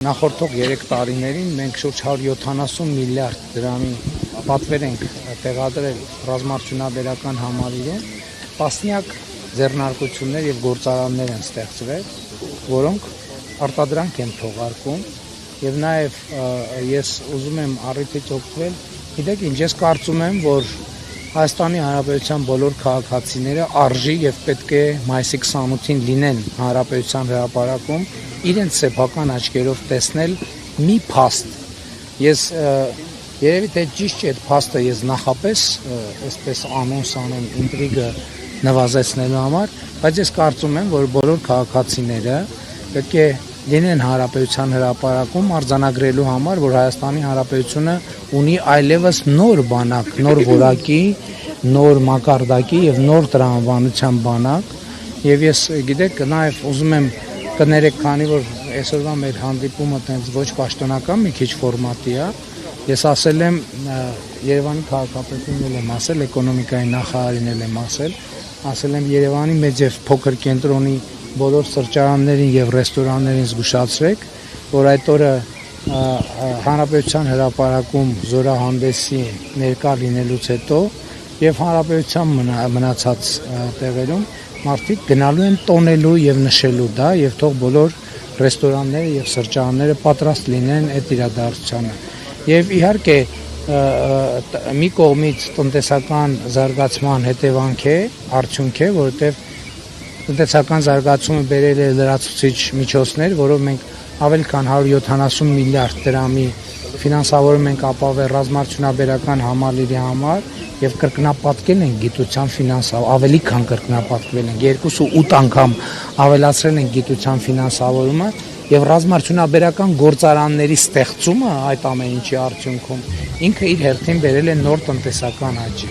Նախորդող 3 տարիներին մենք շուրջ 170 միլիարդ դրամի պատվեր ենք տեղադրել ռազմարդյունաբերական համալիրում, տասնյակ ձեռնարկություններ եւ գործարաններ են ստեղծվել, որոնք արտադրանք են թողարկում եւ նաեւ ես ուզում եմ առիթից օգտվել, գիտեք ինչ, ես կարծում եմ, որ Հայաստանի Հանրապետության բոլոր քաղաքացիները արժի եւ պետք է մայիսի 28-ին լինեն Հանրապետության հրապարակում իրենց սեփական աչքերով տեսնել մի փաստ։ Ես երևի թե ճիշտ չէ այդ փաստը ես նախապես այսպես անոնս անեմ ինտրիգը նվազեցնելու համար, բայց ես կարծում եմ, որ բոլոր քաղաքացիները պետք է լինեն Հանրապետության հրապարակում արձանագրելու համար, որ Հայաստանի Հանրապետությունը ունի այլևս նոր բանակ, նոր որակի, նոր մակարդակի եւ նոր տրամաբանության բանակ, եւ ես գիտեք նաեւ ուզում եմ կներեք, քանի որ այսօրվա մեր հանդիպումը տենց ոչ պաշտոնական մի քիչ ֆորմատի է, ես ասել եմ Երևանի քաղաքապետին եմ ասել, էկոնոմիկայի նախարարին եմ ասել եմ Երևանի մեծ եւ փոքր կենտրոնի բոլոր սրճարաններին եւ ռեստորաններին զգուշացրեք, որ այդ օրը Հանրապետության հրապարակում զորահանդեսի ներկա լինելուց հետո եւ Հանրապետության մնացած տեղերում մարդիկ գնալու են տոնելու եւ նշելու դա եւ թող բոլոր ռեստորանները եւ սրճարանները պատրաստ լինեն այդ իրադարձությանը։ Եվ իհարկե մի կողմից տնտեսական զարգացման հետևանք է, արդյունք է, որովհետեւ տնտեսական զարգացումը բերել է լրացուցիչ միջոցներ, որով մենք ավելի քան 170 միլիարդ դրամի ֆինանսավորում ենք ապահովել ռազմարդյունաբերական համալիրի համար եւ կրկնապատկել են գիտության ավելի քան կրկնապատկվել են 2.8 անգամ ավելացրել են գիտության ֆինանսավորումը եւ ռազմարդյունաբերական գործարանների ստեղծումը այդ ամեն ինչի արդյունքում ինքը իր հերթին բերել է նոր տնտեսական աճ։